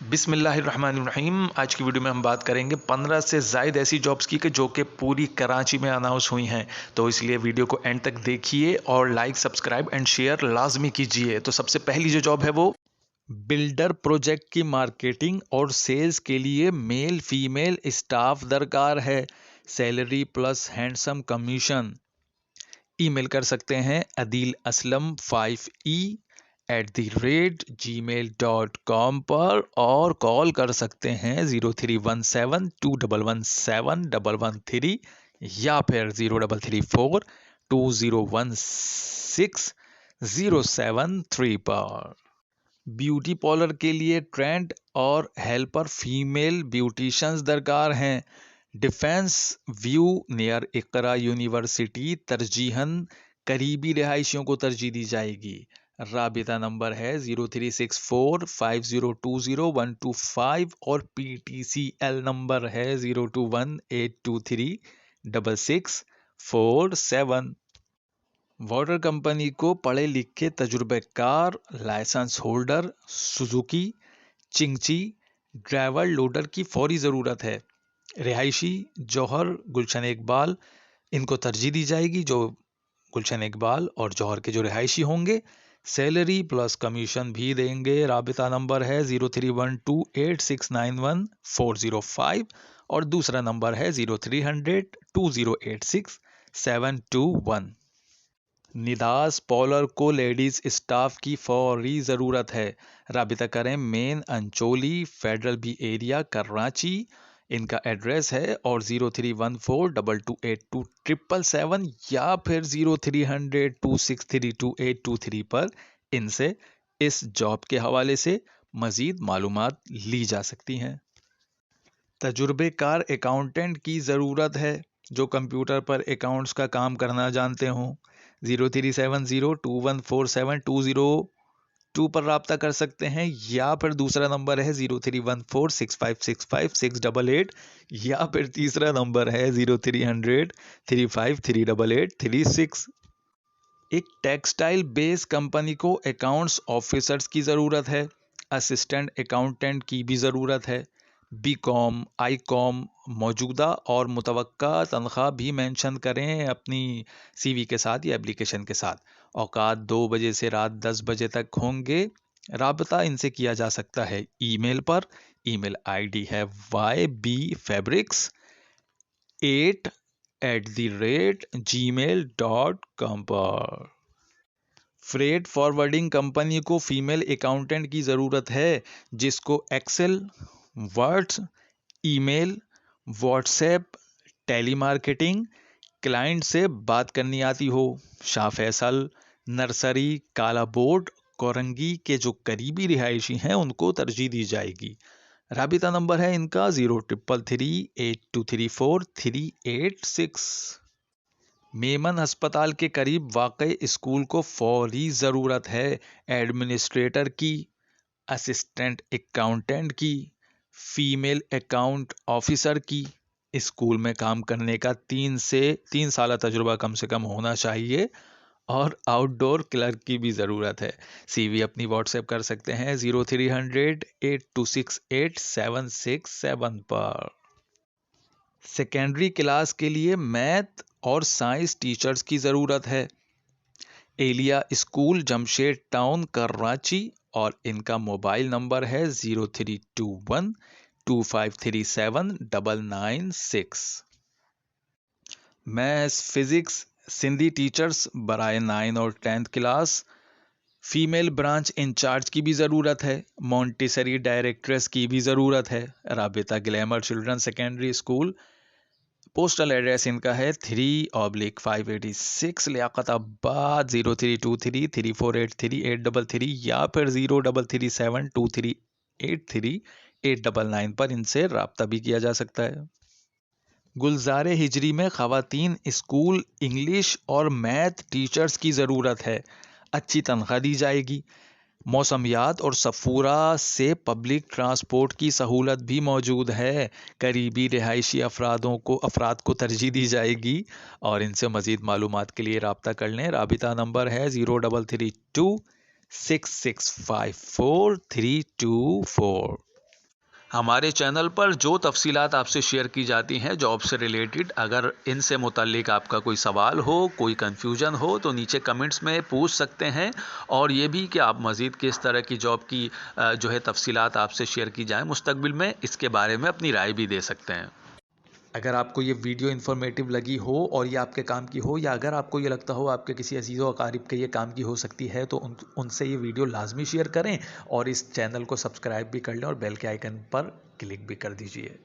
बिस्मिल्लाहिर्रहमानिर्रहीम। आज की वीडियो में हम बात करेंगे 15 से ज़ायद ऐसी जॉब्स की जो कि पूरी कराची में अनाउंस हुई हैं। तो इसलिए वीडियो को एंड तक देखिए और लाइक, सब्सक्राइब एंड शेयर लाजमी कीजिए। तो सबसे पहली जो जॉब है वो बिल्डर प्रोजेक्ट की मार्केटिंग और सेल्स के लिए मेल फीमेल स्टाफ दरकार है। Salary plus handsome commission. Email कर सकते हैं अदील असलम 5e@gmail.com पर और कॉल कर सकते हैं 031721171113 या फिर 0344201607 पर। ब्यूटी पार्लर के लिए ट्रेंड और हेल्पर फीमेल ब्यूटिशियंस दरकार हैं। डिफेंस व्यू नियर इकरा यूनिवर्सिटी, तरजीहन करीबी रिहायशियों को तरजीह दी जाएगी। राबिता नंबर है 0364502012 और PTCL नंबर है 0218236647। वाटर कंपनी को पढ़े लिखे तजुर्बेकार licence holder Suzuki, Chingchi driver loader की फौरी ज़रूरत है। रिहायशी जौहर, गुलशन इकबाल इनको तरजीह दी जाएगी, जो गुलशन इकबाल और जौहर के जो रिहायशी होंगे। सैलरी प्लस कमीशन भी देंगे। राबिता नंबर है 03128691 और दूसरा नंबर है 03002086-721। निदास पॉलर को लेडीज स्टाफ की फौरी ज़रूरत है। राबिता करें main Ancholi federal B area Karachi, इनका एड्रेस है, और 0314228277 या फिर 030026322823 पर इनसे इस जॉब के हवाले से मज़ीद मालूमात ली जा सकती हैं। तजुर्बेकार अकाउंटेंट की ज़रूरत है जो कंप्यूटर पर अकाउंट्स का काम करना जानते हों। 0370214720 पर रब्ता कर सकते हैं या फिर दूसरा नंबर है 031465655688 या फिर तीसरा नंबर है 030035388836। एक टेक्सटाइल बेस कंपनी को अकाउंट्स ऑफिसर्स की ज़रूरत है। असिस्टेंट अकाउंटेंट की भी ज़रूरत है। बीकॉम, आईकॉम, मौजूदा और मुतवक्का तनख्वाह भी मेंशन करें अपनी सीवी के साथ या एप्लीकेशन के साथ। औकात 2 बजे से रात 10 बजे तक होंगे। राबता इनसे किया जा सकता है ईमेल पर। ईमेल आईडी है ybfabrics8@gmail.com पर। फ्रेट फॉरवर्डिंग कंपनी को फीमेल अकाउंटेंट की ज़रूरत है जिसको Excel, words, email, WhatsApp, telemarketing, client से बात करनी आती हो। शाह फैसल, नर्सरी, काला बोर्ड, कोरंगी के जो करीबी रिहायशी हैं उनको तरजीह दी जाएगी। राबिता नंबर है इनका 0333823438 मेमन अस्पताल के करीब वाक़ई स्कूल को फौरी ज़रूरत है एडमिनिस्ट्रेटर की, असिस्टेंट अकाउंटेंट की, फीमेल अकाउंट ऑफिसर की। स्कूल में काम करने का 3 साल तजुर्बा कम से कम होना चाहिए और आउटडोर क्लर्क की भी ज़रूरत है। सीवी अपनी व्हाट्सएप कर सकते हैं 03008268-767 पर। सेकेंडरी क्लास के लिए मैथ और साइंस टीचर्स की ज़रूरत है। एलिया स्कूल, जमशेद टाउन, कराची, और इनका मोबाइल नंबर है 0321253796। मैथ्स, फिज़िक्स, सिंधी टीचर्स बराए 9 और 10th class. Female branch in charge की भी ज़रूरत है। मॉन्टेसरी डायरेक्ट्रेस की भी ज़रूरत है। राबिता glamour children secondary school. Postal address इनका है 3/586 लियाकताबाद 03233483 या फिर 03372383 पर इनसे रब्ता भी किया जा सकता है। गुलज़ारे हिजरी में ख़वातीन स्कूल इंग्लिश और मैथ टीचर्स की ज़रूरत है। अच्छी तनख्वाह दी जाएगी। मौसमियात और सफूरा से पब्लिक ट्रांसपोर्ट की सहूलत भी मौजूद है। करीबी रिहायशी अफराद को तरजीह दी जाएगी और इनसे मज़ीद मालूमात के लिए रब्ता कर लें। राबिता नंबर है 03326654 324। हमारे चैनल पर जो तफसीलात आपसे शेयर की जाती हैं जॉब से रिलेटेड, अगर इनसे मुताल्लिक आपका कोई सवाल हो, कोई कन्फ्यूजन हो तो नीचे कमेंट्स में पूछ सकते हैं। और ये भी कि आप मज़ीद किस तरह की जॉब की जो है तफसीलात आपसे शेयर की जाए मुस्तकबिल में, इसके बारे में अपनी राय भी दे सकते हैं। अगर आपको ये वीडियो इन्फॉर्मेटिव लगी हो और ये आपके काम की हो, या अगर आपको ये लगता हो आपके किसी अजीज़ व अकारिब के ये काम की हो सकती है, तो उनसे ये वीडियो लाजमी शेयर करें और इस चैनल को सब्सक्राइब भी कर लें और बेल के आइकन पर क्लिक भी कर दीजिए।